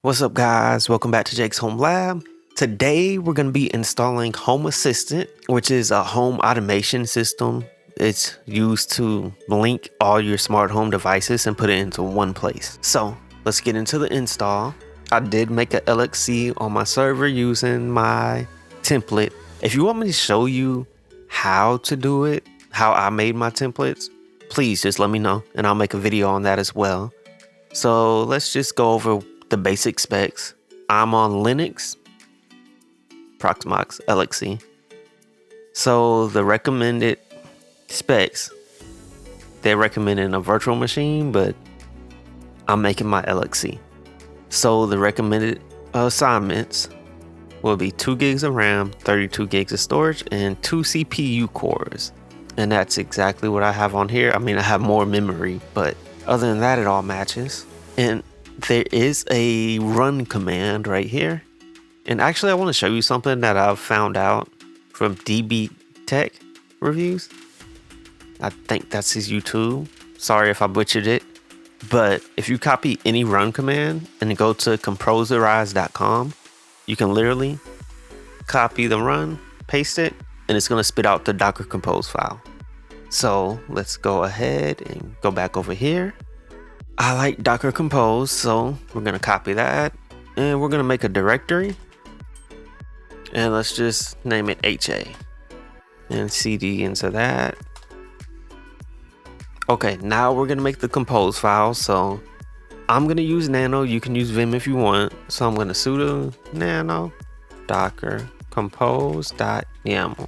What's up, guys? Welcome back to Jake's Home Lab. Today we're going to be installing Home Assistant, which is a home automation system. It's used to link all your smart home devices and put it into one place. So let's get into the install. I did make an LXC on my server using my template. If you want me to show you how to do it, how I made my templates, please just let me know and I'll make a video on that as well. So let's just go over the basic specs. I'm on Linux, Proxmox LXC. So the recommended specs, they're recommending a virtual machine, but I'm making my LXC. So the recommended assignments will be 2 gigs of RAM, 32 gigs of storage, and 2 CPU cores. And that's exactly what I have on here. I mean, I have more memory, but other than that, it all matches. And there is a run command right here. And actually, I want to show you something that I've found out from DB Tech Reviews. I think that's his YouTube. Sorry if I butchered it. But if you copy any run command and go to composerize.com, you can literally copy the run, paste it, and it's going to spit out the Docker Compose file. So let's go ahead and go back over here. I like Docker Compose, so we're going to copy that and we're going to make a directory. And let's just name it HA and CD into that. Okay, now we're going to make the compose file. So I'm going to use nano. You can use vim if you want. So I'm going to sudo nano docker compose.yaml.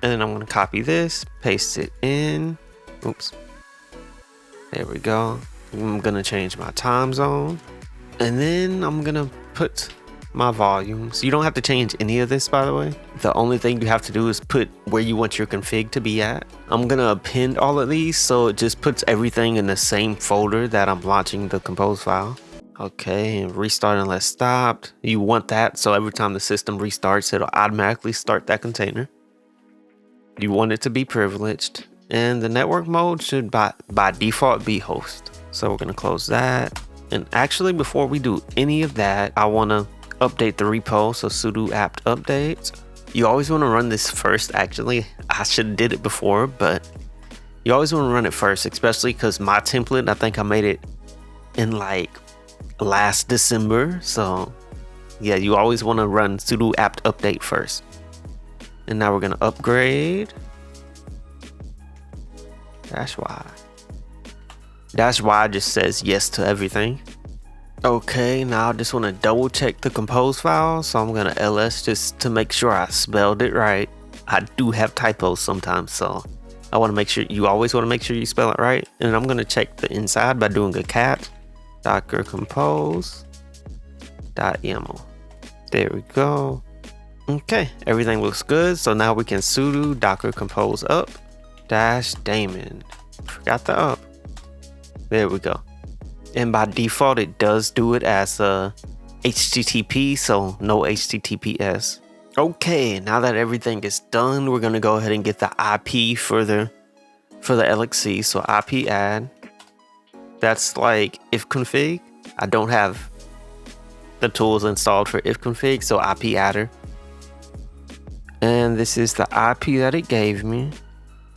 And then I'm going to copy this, paste it in. Oops. There we go. I'm going to change my time zone. And then I'm going to put my volumes. You don't have to change any of this, by the way. The only thing you have to do is put where you want your config to be at. I'm going to append all of these so it just puts everything in the same folder that I'm launching the compose file. Okay, and restart unless stopped. You want that so every time the system restarts, it'll automatically start that container. You want it to be privileged. And the network mode should by default be host. So we're going to close that. And actually, before we do any of that, I want to update the repo. So sudo apt update. You always want to run this first. Actually, I should have did it before, but you always want to run it first, especially because my template, I think I made it in like last December. So yeah, you always want to run sudo apt update first. And now we're going to upgrade. -y. -y just says yes to everything. Okay, now I just want to double check the compose file. So I'm going to ls just to make sure I spelled it right. I do have typos sometimes, so I want to make sure you always want to make sure you spell it right. And I'm going to check the inside by doing a cat docker compose.yaml. There we go. Okay, everything looks good. So now we can sudo docker compose up -daemon. Forgot the up. There we go. And by default, it does do it as a HTTP, so no HTTPS. Okay, now that everything is done, we're gonna go ahead and get the IP for the LXC. So IP add. That's like ifconfig. I don't have the tools installed for ifconfig, so IP adder. And this is the IP that it gave me.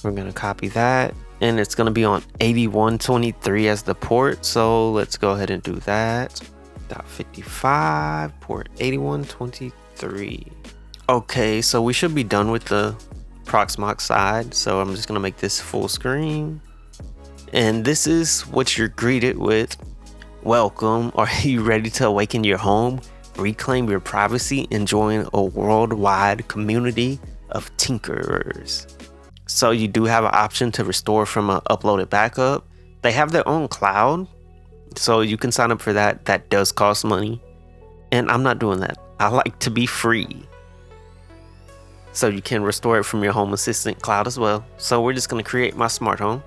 We're gonna copy that. And it's going to be on 8123 as the port. So let's go ahead and do that. .55 port 8123. Okay, so we should be done with the Proxmox side. So I'm just going to make this full screen. And this is what you're greeted with. Welcome. Are you ready to awaken your home? Reclaim your privacy and join a worldwide community of tinkerers. So you do have an option to restore from an uploaded backup. They have their own cloud, so you can sign up for that. That does cost money, and I'm not doing that. I like to be free. So you can restore it from your Home Assistant cloud as well. So we're just going to create my smart home.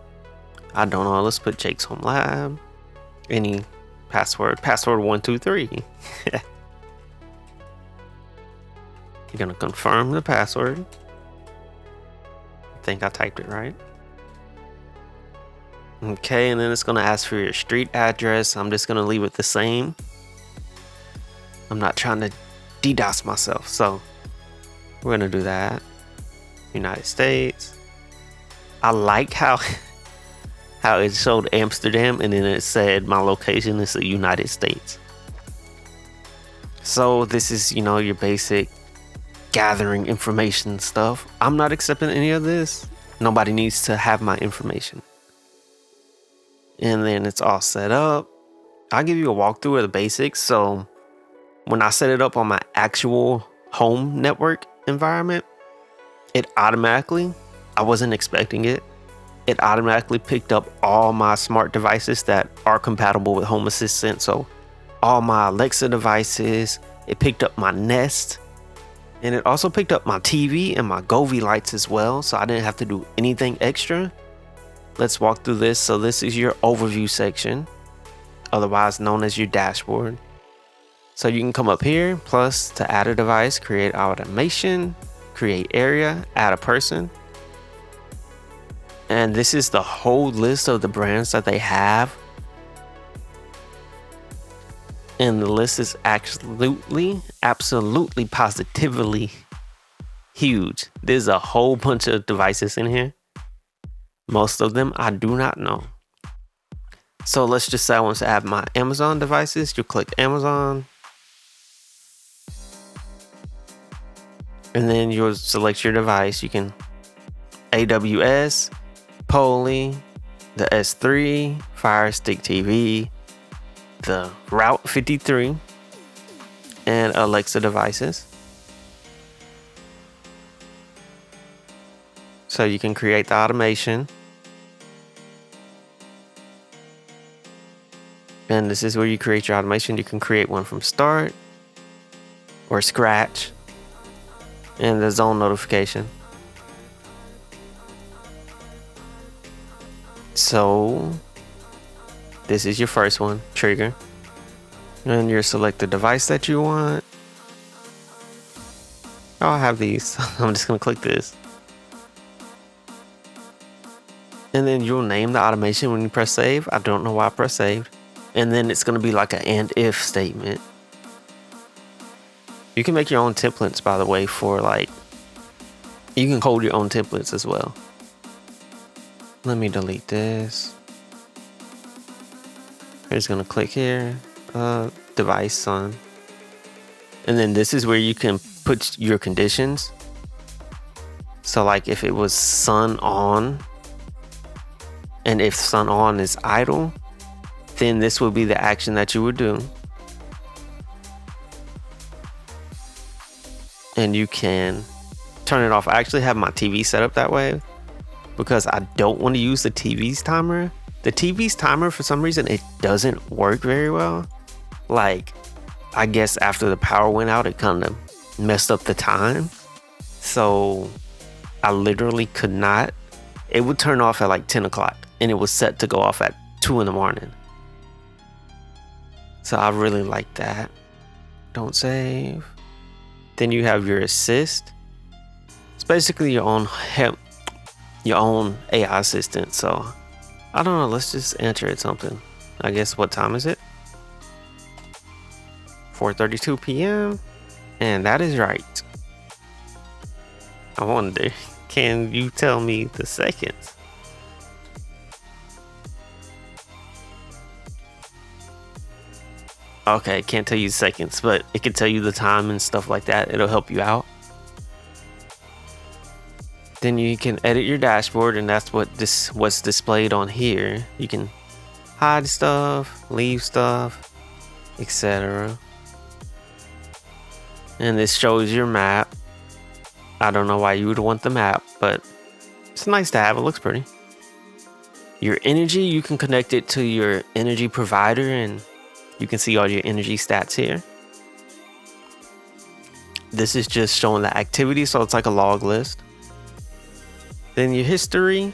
I don't know. Let's put Jake's Home Lab. Any password 123. You're going to confirm the password. I think I typed it right. Okay, and then it's going to ask for your street address. I'm just going to leave it the same. I'm not trying to DDoS myself. So we're gonna do that. United States. I like how it showed Amsterdam and then it said my location is the United States. So this is, your basic gathering information stuff. I'm not accepting any of this. Nobody needs to have my information. And then it's all set up. I'll give you a walkthrough of the basics. So when I set it up on my actual home network environment, it automatically, I wasn't expecting it, it automatically picked up all my smart devices that are compatible with Home Assistant. So all my Alexa devices, it picked up my Nest, and it also picked up my TV and my Govee lights as well. So I didn't have to do anything extra. Let's walk through this. So this is your overview section, otherwise known as your dashboard. So you can come up here, plus to add a device, create automation, create area, add a person. And this is the whole list of the brands that they have. And the list is absolutely, positively huge. There's a whole bunch of devices in here. Most of them I do not know. So let's just say I want to add my Amazon devices. You click Amazon. And then you'll select your device. You can AWS, Poly, the S3, Fire Stick TV, the Route 53, and Alexa devices. So you can create the automation. And this is where you create your automation. You can create one from start or scratch. And the zone notification. So this is your first one, trigger. And you select the device that you want. Oh, I have these. I'm just gonna click this. And then you'll name the automation when you press save. I don't know why I press save. And then it's gonna be like an and if statement. You can make your own templates, by the way, for you can code your own templates as well. Let me delete this. I'm just gonna click here, device sun. And then this is where you can put your conditions. So like if it was sun on, and if sun on is idle, then this would be the action that you would do. And you can turn it off. I actually have my TV set up that way because I don't want to use the TV's timer. The TV's timer, for some reason, it doesn't work very well. Like, I guess after the power went out, it kind of messed up the time. So I literally could not. It would turn off at like 10 o'clock and it was set to go off at 2 in the morning. So I really like that. Don't save. Then you have your assist. It's basically your own help, your own AI assistant. So I don't know. Let's just answer it something. I guess what time is it? 4:32 p.m. And that is right. I wonder, can you tell me the seconds? Okay, can't tell you seconds, but it can tell you the time and stuff like that. It'll help you out. Then you can edit your dashboard, and that's what's displayed on here. You can hide stuff, leave stuff, etc. And this shows your map. I don't know why you would want the map, but it's nice to have. It looks pretty. Your energy, you can connect it to your energy provider, and you can see all your energy stats here. This is just showing the activity, so it's like a log list. Then your history,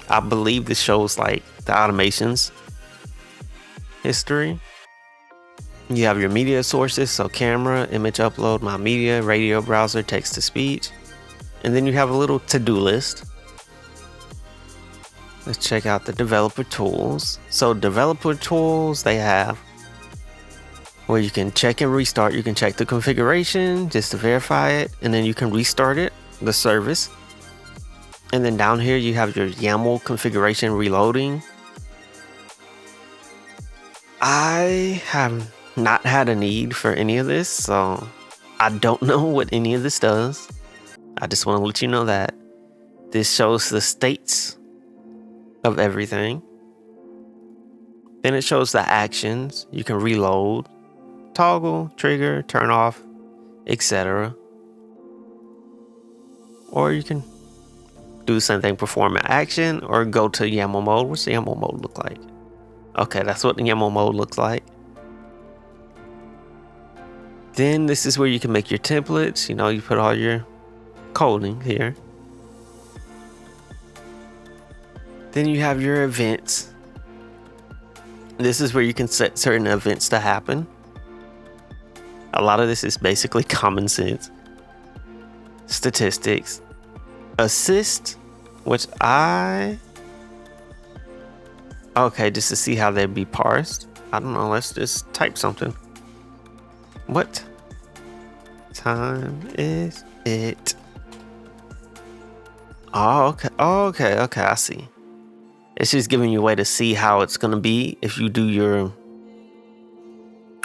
I believe this shows like the automations history. You have your media sources, so camera, image upload, my media, radio, browser, text to speech. And then you have a little to-do list. Let's check out the developer tools. So developer tools, they have where you can check and restart. You can check the configuration just to verify it, and then you can restart it, the service. And then down here you have your YAML configuration reloading. I have not had a need for any of this, so I don't know what any of this does. I just want to let you know that this shows the states of everything. Then it shows the actions. You can reload, toggle, trigger, turn off, etc. Or you can do the same thing, perform an action, or go to YAML mode. What's the YAML mode look like? Okay, that's what the YAML mode looks like. Then this is where you can make your templates. You know, you put all your coding here. Then you have your events. This is where you can set certain events to happen. A lot of this is basically common sense. Statistics. Assist, which okay, just to see how they'd be parsed. I don't know, let's just type something. What time is it? Oh, okay, I see. It's just giving you a way to see how it's gonna be if you do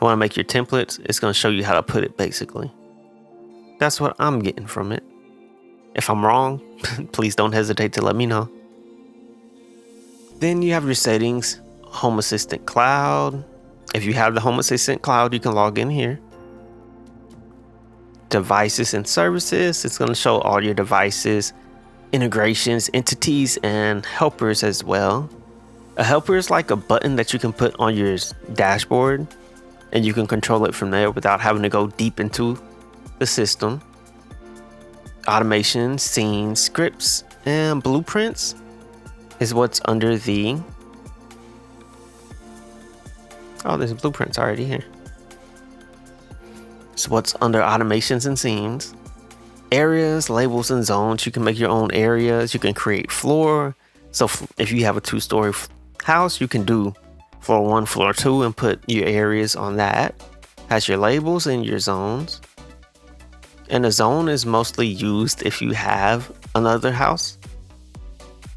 want to make your templates. It's gonna show you how to put it, basically. That's what I'm getting from it. If I'm wrong, please don't hesitate to let me know. Then you have your settings, Home Assistant Cloud. If you have the Home Assistant Cloud, you can log in here. Devices and services, it's going to show all your devices, integrations, entities, and helpers as well. A helper is like a button that you can put on your dashboard, and you can control it from there without having to go deep into the system. Automation, scenes, scripts, and blueprints is what's under the... Oh, there's blueprints already here. So what's under automations and scenes. Areas, labels, and zones. You can make your own areas. You can create floor. So if you have a 2-story house, you can do floor 1, floor 2, and put your areas on that. Has your labels and your zones. And a zone is mostly used if you have another house.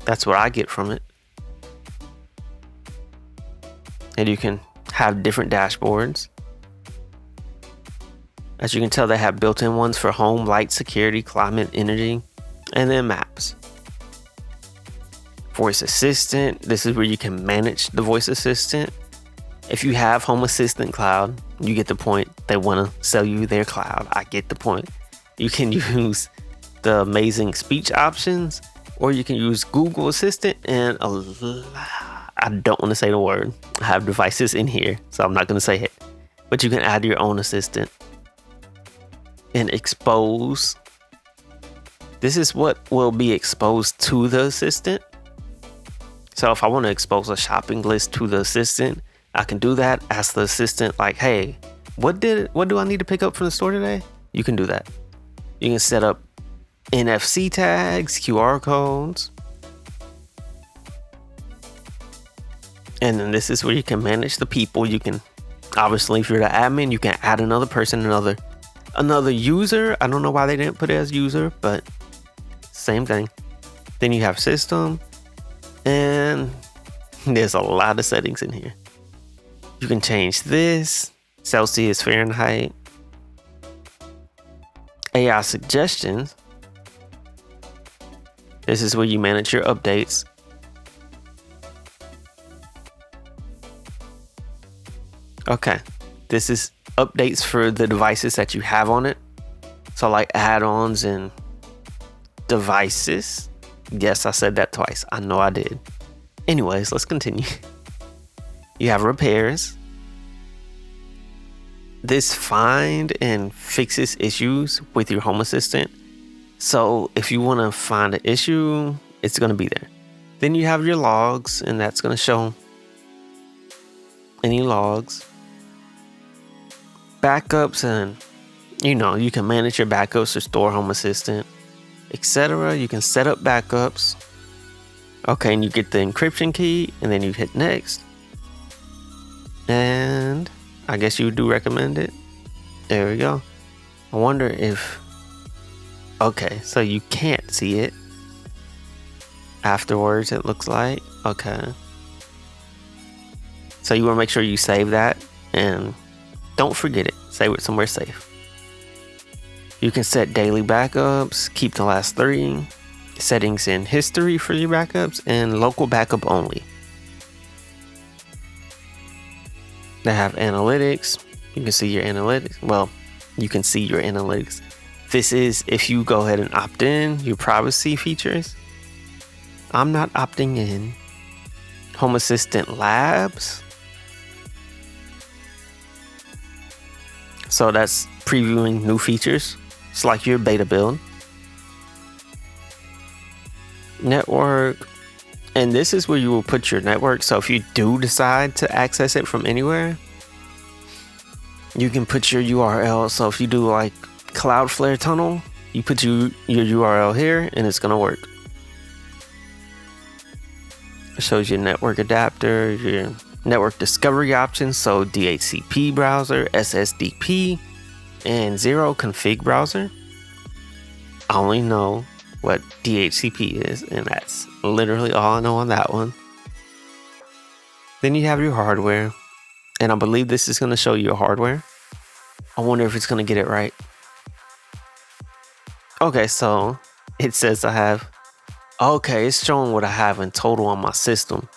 That's what I get from it. And you can have different dashboards. As you can tell, they have built-in ones for home, light, security, climate, energy, and then maps. Voice assistant. This is where you can manage the voice assistant. If you have Home Assistant Cloud, you get the point. They want to sell you their cloud. I get the point. You can use the amazing speech options, or you can use Google Assistant, and I don't want to say the word. I have devices in here, so I'm not going to say it. But you can add your own assistant. And expose. This is what will be exposed to the assistant. So if I want to expose a shopping list to the assistant, I can do that. Ask the assistant, like, hey, what do I need to pick up from the store today? You can do that. You can set up NFC tags, QR codes. And then this is where you can manage the people. You can, obviously, if you're the admin, you can add another person, another user. I don't know why they didn't put it as user, but same thing. Then you have system, and there's a lot of settings in here. You can change this, Celsius, Fahrenheit, AI suggestions. This is where you manage your updates. Okay, this is updates for the devices that you have on it. So like add-ons and devices. Yes, I said that twice. I know I did. Anyways, let's continue. You have repairs. This find and fixes issues with your Home Assistant. So if you want to find an issue, it's going to be there. Then you have your logs, and that's going to show any logs. Backups, and you can manage your backups, restore Home Assistant, etc. You can set up backups. Okay, and you get the encryption key, and then you hit next. And I guess you do recommend it. There we go. I wonder if... Okay, so you can't see it. Afterwards, it looks like. Okay. So you want to make sure you save that. And don't forget it. Save it somewhere safe. You can set daily backups. Keep the last 3. Settings in history for your backups. And local backup only. They have analytics. You can see your analytics. Well, you can see your analytics. This is if you go ahead and opt in, your privacy features. I'm not opting in. Home Assistant Labs. So that's previewing new features. It's like your beta build. Network. And this is where you will put your network. So if you do decide to access it from anywhere, you can put your URL. So if you do like Cloudflare tunnel, you put your URL here and it's gonna work. It shows your network adapter, your network discovery options. So DHCP browser, SSDP, and zero config browser. I only know what DHCP is, and that's literally all I know on that one. Then you have your hardware, and I believe this is going to show you your hardware. I wonder if it's going to get it right. Okay, so it says I have... Okay, it's showing what I have in total on my system.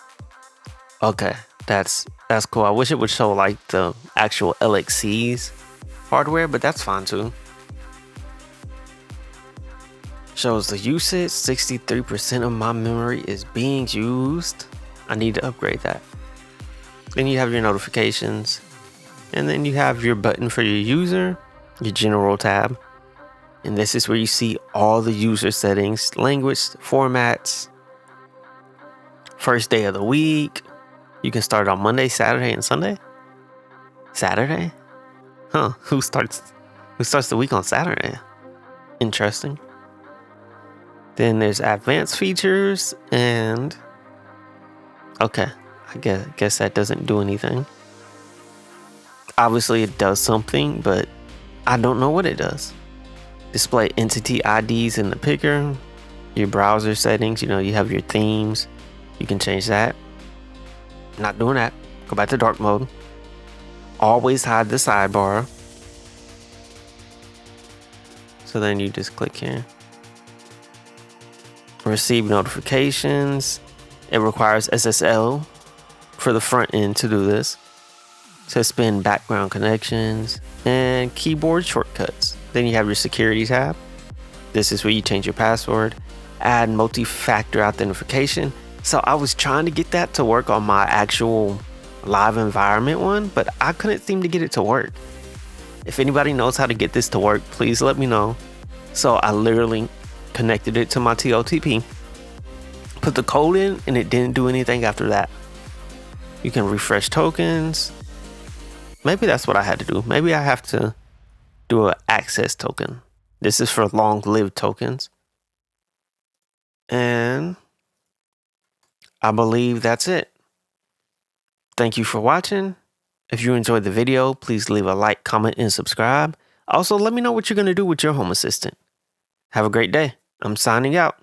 Okay, that's cool. I wish it would show like the actual LXC's hardware, but that's fine too. Shows the usage. 63% of my memory is being used. I need to upgrade that. Then you have your notifications. And then you have your button for your user, your general tab. And this is where you see all the user settings, language, formats, first day of the week. You can start on Monday, Saturday, and Sunday. Saturday? Huh, who starts the week on Saturday? Interesting. Then there's advanced features and okay, I guess that doesn't do anything. Obviously it does something, but I don't know what it does. Display entity IDs in the picker. Your browser settings, you have your themes. You can change that. Not doing that. Go back to dark mode. Always hide the sidebar. So then you just click here. Receive notifications. It requires SSL for the front end to do this. Suspend background connections and keyboard shortcuts. Then you have your security tab. This is where you change your password. Add multi-factor authentication. So I was trying to get that to work on my actual live environment one, but I couldn't seem to get it to work. If anybody knows how to get this to work, please let me know. So I literally connected it to my TOTP, put the code in, and it didn't do anything after that. You can refresh tokens. Maybe that's what I had to do. Maybe I have to do an access token. This is for long-lived tokens. And I believe that's it. Thank you for watching. If you enjoyed the video, please leave a like, comment, and subscribe. Also, let me know what you're going to do with your Home Assistant. Have a great day. I'm signing out.